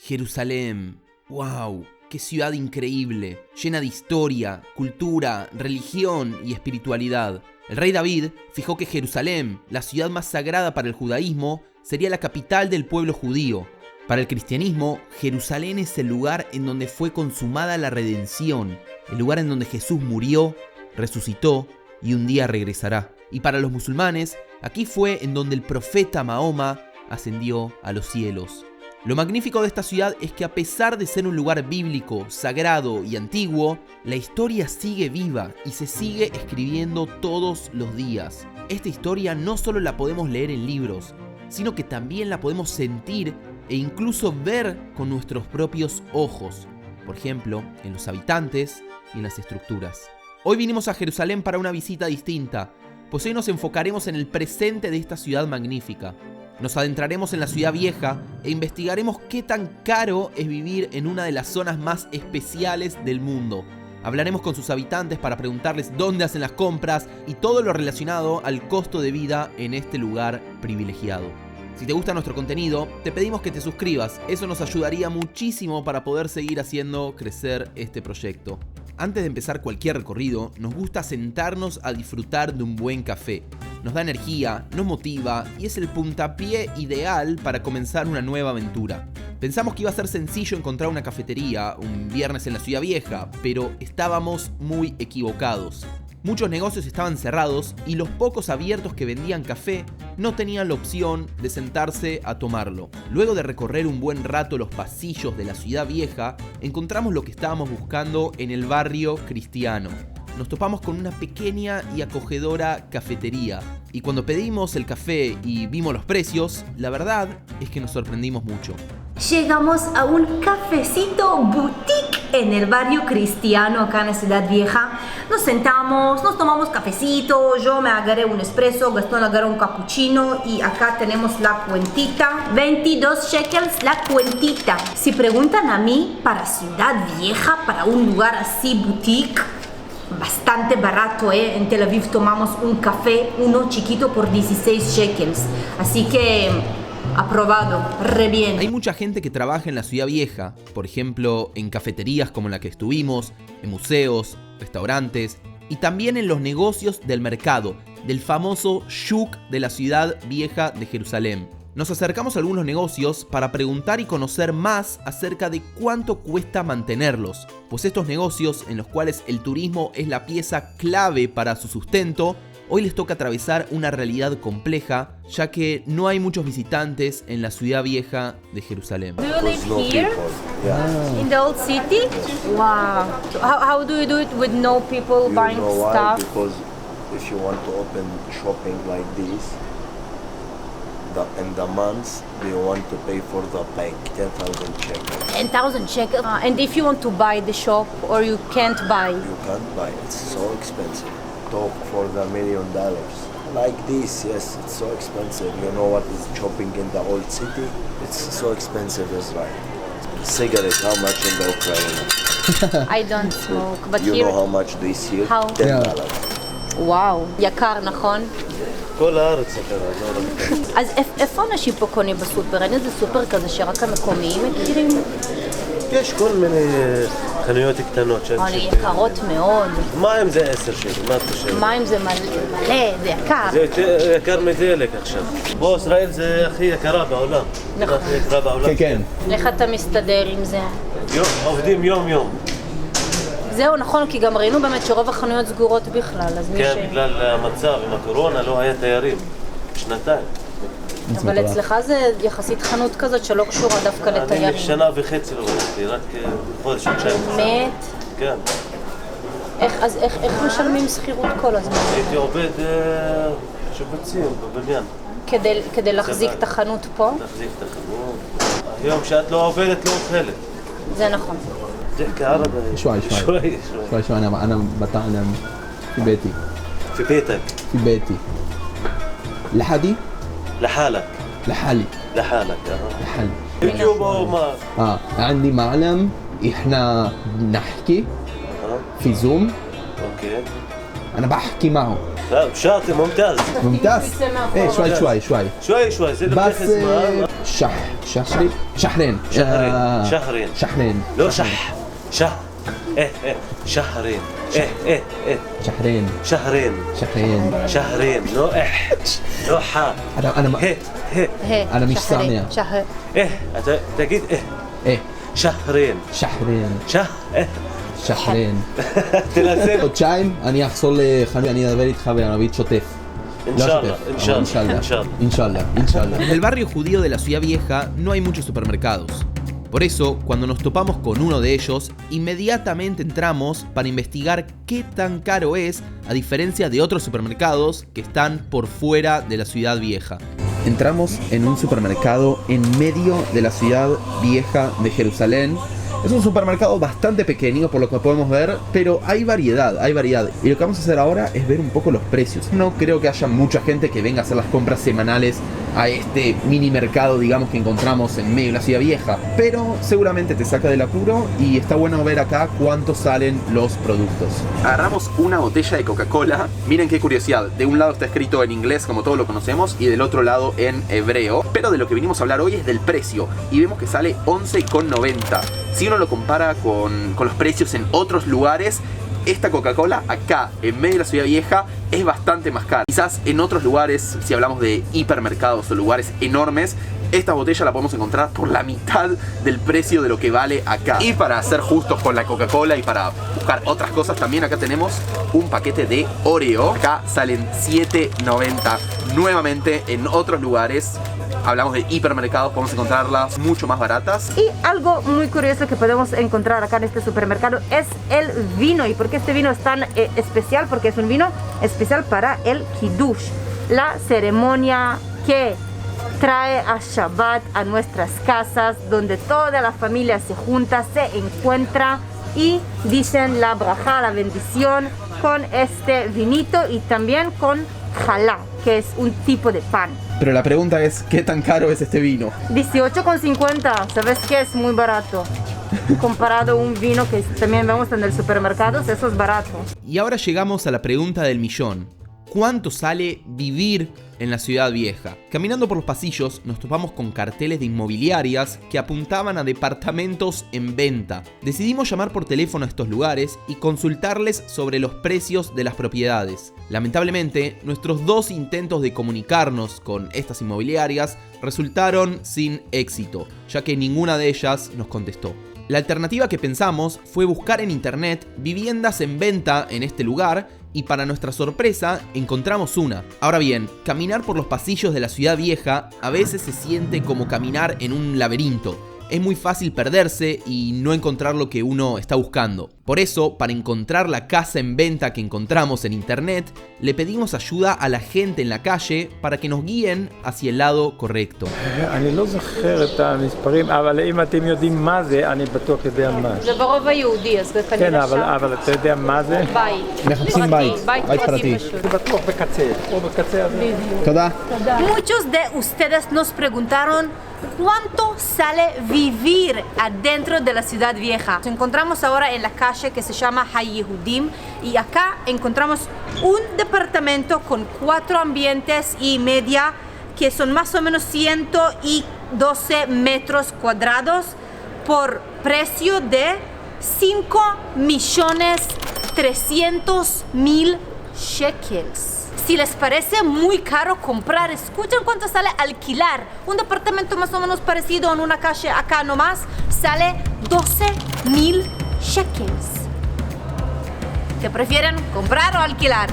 Jerusalén. ¡Wow! ¡Qué ciudad increíble! Llena de historia, cultura, religión y espiritualidad. El rey David fijó que Jerusalén, la ciudad más sagrada para el judaísmo, sería la capital del pueblo judío. Para el cristianismo, Jerusalén es el lugar en donde fue consumada la redención, el lugar en donde Jesús murió, resucitó y un día regresará. Y para los musulmanes, aquí fue en donde el profeta Mahoma ascendió a los cielos. Lo magnífico de esta ciudad es que a pesar de ser un lugar bíblico, sagrado y antiguo, la historia sigue viva y se sigue escribiendo todos los días. Esta historia no solo la podemos leer en libros, sino que también la podemos sentir e incluso ver con nuestros propios ojos. Por ejemplo, en los habitantes y en las estructuras. Hoy vinimos a Jerusalén para una visita distinta, pues hoy nos enfocaremos en el presente de esta ciudad magnífica. Nos adentraremos en la ciudad vieja e investigaremos qué tan caro es vivir en una de las zonas más especiales del mundo. Hablaremos con sus habitantes para preguntarles dónde hacen las compras y todo lo relacionado al costo de vida en este lugar privilegiado. Si te gusta nuestro contenido, te pedimos que te suscribas. Eso nos ayudaría muchísimo para poder seguir haciendo crecer este proyecto. Antes de empezar cualquier recorrido, nos gusta sentarnos a disfrutar de un buen café. Nos da energía, nos motiva y es el puntapié ideal para comenzar una nueva aventura. Pensamos que iba a ser sencillo encontrar una cafetería un viernes en la ciudad vieja, pero estábamos muy equivocados. Muchos negocios estaban cerrados y los pocos abiertos que vendían café no tenían la opción de sentarse a tomarlo. Luego de recorrer un buen rato los pasillos de la ciudad vieja, encontramos lo que estábamos buscando en el barrio cristiano. Nos topamos con una pequeña y acogedora cafetería. Y cuando pedimos el café y vimos los precios, la verdad es que nos sorprendimos mucho. Llegamos a un cafecito boutique en el barrio cristiano acá en la ciudad vieja. Nos sentamos, nos tomamos cafecito, yo me agarré un espresso, Gastón agarró un cappuccino y acá tenemos la cuentita. 22 shekels la cuentita. Si preguntan a mí, para ciudad vieja, para un lugar así boutique, bastante barato, ¿eh? En Tel Aviv tomamos un café, uno chiquito por 16 shekels. Así que aprobado, re bien. Hay mucha gente que trabaja en la ciudad vieja, por ejemplo, en cafeterías como la que estuvimos, en museos, restaurantes y también en los negocios del mercado, del famoso Shuk de la ciudad vieja de Jerusalén. Nos acercamos a algunos negocios para preguntar y conocer más acerca de cuánto cuesta mantenerlos, pues estos negocios, en los cuales el turismo es la pieza clave para su sustento, hoy les toca atravesar una realidad compleja, ya que no hay muchos visitantes en la ciudad vieja de Jerusalén. Do you live here? Yeah. In the old city? Wow. How do you do it with no people buying stuff? Because if you want to open shopping like this, in the months they want to pay for the bank 10,000 shekels. 10,000 shekels. And if you want to buy the shop or you can't buy? You can't buy. It's so expensive. Talk for the $1 million. Like this, yes, it's so expensive. You know what is shopping in the old city? It's so expensive as well. Cigarette, how much in the Ukraine? I don't smoke, but you here... know how much this here? How? $10. וואו, יקר, נכון? כל הארץ יקר, לא רק. אז איפה אנשים פה קונים בסופר? אין איזה סופר כזה שרק המקומיים מכירים? יש כל מיני חנויות קטנות. אבל יקרות מאוד. מים זה 10 שקל, מה את חושבת? מים זה מלא, זה יקר. זה יותר יקר מדלק עכשיו. בוא, ישראל זה הכי יקרה בעולם. נכון. הכי יקרה בעולם. כן, כן. איך אתה מסתדר עם זה? עובדים יום-יום. זהו, נכון, כי גם ראינו באמת שרוב החנויות סגורות בכלל, אז כן, בגלל המצב עם הקורונה לא היה תיירים. שנתיים. אבל אצלך זה יחסית חנות כזאת שלא קשורה דווקא לתיירים. אני שנה וחצי לא בדקתי, רק חודש חודשיים. באמת? כן. אז איך משלמים שכירות כל הזמן? הייתי עובד שיפוצים בבניין. כדי להחזיק את החנות פה? להחזיק את החנות. היום כשאת לא עובדת לא אוכלת. זה נכון. تحكي عربي شوي أنا بتعلم في بيتي. في بيتك؟ في بيتي. لحالي؟ لحالك. لحالي. لحالك لحالي. يوتيوب أو ما؟ عندي معلم إحنا نحكي في زوم. أوكي. أنا بحكي معه. لا شاطر ممتاز. ممتاز. إيه شوي. شوي زي بس شهرين. شهرين. لو شهرين. شهرين. لو لو أنا مش سامع. شهر. تأكيد إيه شهرين. شهرين. חודשיים אני אחזור לחנות, אני אדבר איתך בערבית שוטף. Inshallah. En el barrio judío de la ciudad vieja no hay muchos supermercados. Por eso, cuando nos topamos con uno de ellos, inmediatamente entramos para investigar qué tan caro es, a diferencia de otros supermercados que están por fuera de la ciudad vieja. Entramos en un supermercado en medio de la ciudad vieja de Jerusalén. Es un supermercado bastante pequeño por lo que podemos ver, pero hay variedad. Y lo que vamos a hacer ahora es ver un poco los precios. No creo que haya mucha gente que venga a hacer las compras semanales a este mini mercado, digamos, que encontramos en medio de la ciudad vieja. Pero seguramente te saca del apuro y está bueno ver acá cuánto salen los productos. Agarramos una botella de Coca-Cola. Miren qué curiosidad. De un lado está escrito en inglés, como todos lo conocemos, y del otro lado en hebreo. Pero de lo que vinimos a hablar hoy es del precio. Y vemos que sale 11,90. Si uno lo compara con los precios en otros lugares, esta Coca-Cola acá, en medio de la ciudad vieja, es bastante más cara. Quizás en otros lugares, si hablamos de hipermercados o lugares enormes, esta botella la podemos encontrar por la mitad del precio de lo que vale acá. Y para ser justos con la Coca-Cola y para buscar otras cosas, también acá tenemos un paquete de Oreo. Acá salen $7.90. Nuevamente, en otros lugares, hablamos de hipermercados, podemos encontrarlas mucho más baratas. Y algo muy curioso que podemos encontrar acá en este supermercado es el vino. ¿Y por qué este vino es tan especial? Porque es un vino especial para el Kiddush, la ceremonia que trae a Shabbat a nuestras casas, donde toda la familia se junta, se encuentra y dicen la braja, la bendición, con este vinito y también con jalá, que es un tipo de pan. Pero la pregunta es, ¿qué tan caro es este vino? 18,50, ¿sabes qué? Es muy barato. Comparado a un vino que también vemos en el supermercado, eso es barato. Y ahora llegamos a la pregunta del millón. ¿Cuánto sale vivir en la ciudad vieja? Caminando por los pasillos nos topamos con carteles de inmobiliarias que apuntaban a departamentos en venta. Decidimos llamar por teléfono a estos lugares y consultarles sobre los precios de las propiedades. Lamentablemente, nuestros 2 intentos de comunicarnos con estas inmobiliarias resultaron sin éxito, ya que ninguna de ellas nos contestó. La alternativa que pensamos fue buscar en internet viviendas en venta en este lugar y para nuestra sorpresa encontramos una. Ahora bien, caminar por los pasillos de la ciudad vieja a veces se siente como caminar en un laberinto. Es muy fácil perderse y no encontrar lo que uno está buscando. Por eso, para encontrar la casa en venta que encontramos en internet, le pedimos ayuda a la gente en la calle para que nos guíen hacia el lado correcto. אני לא זוכר את המספרים, אבל אם אתם יודעים מה זה, אני בטוח יודע מה. זה ברוב היהודי, אז זה כן, אבל אתה יודע מה זה? בית. מחפשים בית פרטי. זה בטוח בקצה, או בקצה הזה. תודה. Muchos de ustedes nos preguntaron cuánto sale vivir adentro de la ciudad vieja. Nos encontramos ahora en la calle que se llama Hayehudim y acá encontramos un departamento con 4 ambientes y media que son más o menos 112 metros cuadrados por precio de 5.300.000 shekels. Si les parece muy caro comprar, escuchen cuánto sale alquilar. Un departamento más o menos parecido en una calle acá nomás sale 12.000 shekels. ¿Qué prefieren, comprar o alquilar?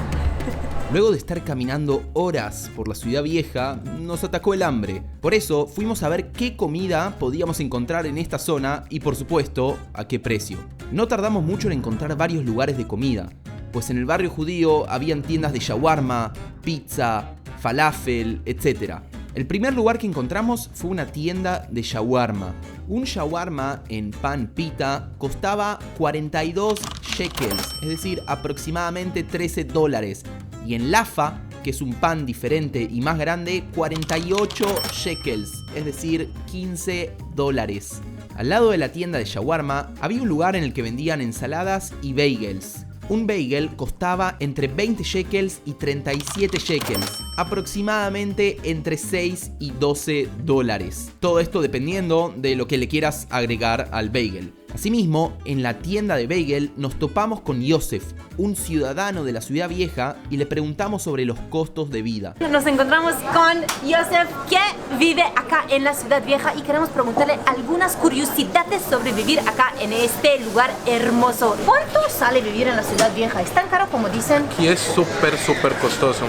Luego de estar caminando horas por la ciudad vieja, nos atacó el hambre. Por eso fuimos a ver qué comida podíamos encontrar en esta zona y, por supuesto, a qué precio. No tardamos mucho en encontrar varios lugares de comida, pues en el barrio judío habían tiendas de shawarma, pizza, falafel, etc. El primer lugar que encontramos fue una tienda de shawarma. Un shawarma en pan pita costaba 42 shekels, es decir, aproximadamente $13. Y en lafa, que es un pan diferente y más grande, 48 shekels, es decir, $15. Al lado de la tienda de shawarma había un lugar en el que vendían ensaladas y bagels. Un bagel costaba entre 20 shekels y 37 shekels, aproximadamente entre 6 y 12 dólares. Todo esto dependiendo de lo que le quieras agregar al bagel. Asimismo, en la tienda de bagel nos topamos con Yosef, un ciudadano de la ciudad vieja, y le preguntamos sobre los costos de vida. Nos encontramos con Yosef, que vive acá en la ciudad vieja, y queremos preguntarle algunas curiosidades sobre vivir acá en este lugar hermoso. ¿Cuánto sale vivir en la ciudad vieja? ¿Es tan caro como dicen? Aquí es súper costoso.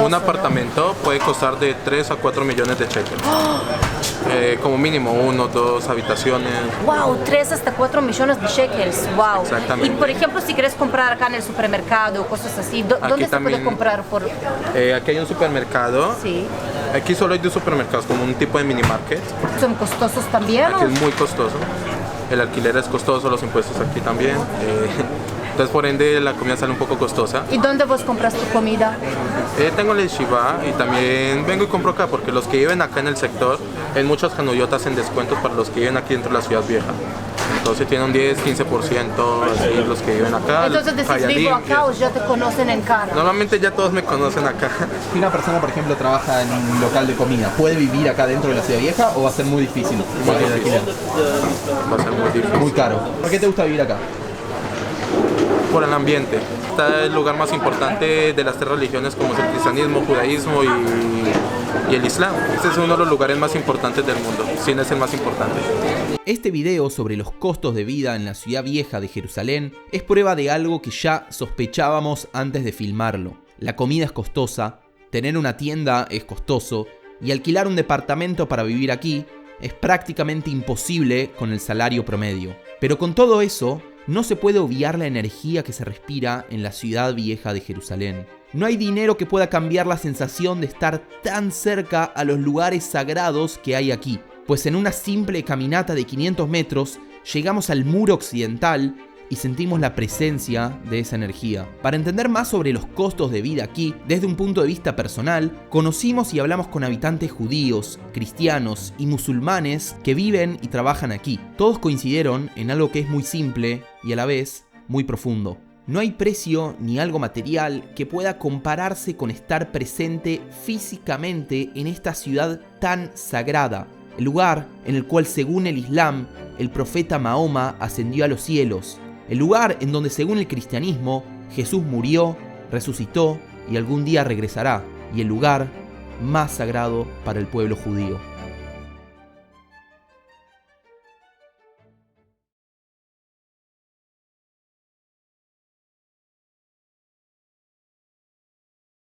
Un apartamento puede costar de 3 a 4 millones de shekels. Como mínimo 1 o 2 habitaciones. Wow, 3 hasta 4 millones de shekels. Wow. Exactamente. Y por ejemplo, si quieres comprar acá en el supermercado, cosas así, ¿dónde se puede comprar? Aquí hay un supermercado. Sí. Aquí solo hay 2 supermercados, como un tipo de mini market. ¿Son costosos también? Aquí es muy costoso. El alquiler es costoso, los impuestos aquí también. Entonces, por ende, la comida sale un poco costosa. ¿Y dónde vos compras tu comida? Tengo el Shiva y también vengo y compro acá, porque los que viven acá en el sector, en muchas Hanuyot hacen descuentos para los que viven aquí dentro de la ciudad vieja. Entonces tienen un 10, 15%, así, los que viven acá. Entonces decís, vivo acá o ya te conocen en cara. Normalmente ya todos me conocen acá. Si una persona, por ejemplo, trabaja en un local de comida, ¿puede vivir acá dentro de la ciudad vieja o va a ser muy difícil? Va a ser muy difícil. Muy caro. ¿Por qué te gusta vivir acá? Por el ambiente. Está el lugar más importante de las 3 religiones, como es el cristianismo, judaísmo y el islam. Este es uno de los lugares más importantes del mundo, si no es el más importante. Este video sobre los costos de vida en la ciudad vieja de Jerusalén es prueba de algo que ya sospechábamos antes de filmarlo. La comida es costosa, tener una tienda es costoso y alquilar un departamento para vivir aquí es prácticamente imposible con el salario promedio. Pero con todo eso, no se puede obviar la energía que se respira en la ciudad vieja de Jerusalén. No hay dinero que pueda cambiar la sensación de estar tan cerca a los lugares sagrados que hay aquí, pues en una simple caminata de 500 metros llegamos al muro occidental y sentimos la presencia de esa energía. Para entender más sobre los costos de vida aquí, desde un punto de vista personal, conocimos y hablamos con habitantes judíos, cristianos y musulmanes que viven y trabajan aquí. Todos coincidieron en algo que es muy simple y a la vez muy profundo. No hay precio ni algo material que pueda compararse con estar presente físicamente en esta ciudad tan sagrada, el lugar en el cual, según el Islam, el profeta Mahoma ascendió a los cielos, el lugar en donde, según el cristianismo, Jesús murió, resucitó y algún día regresará, y el lugar más sagrado para el pueblo judío.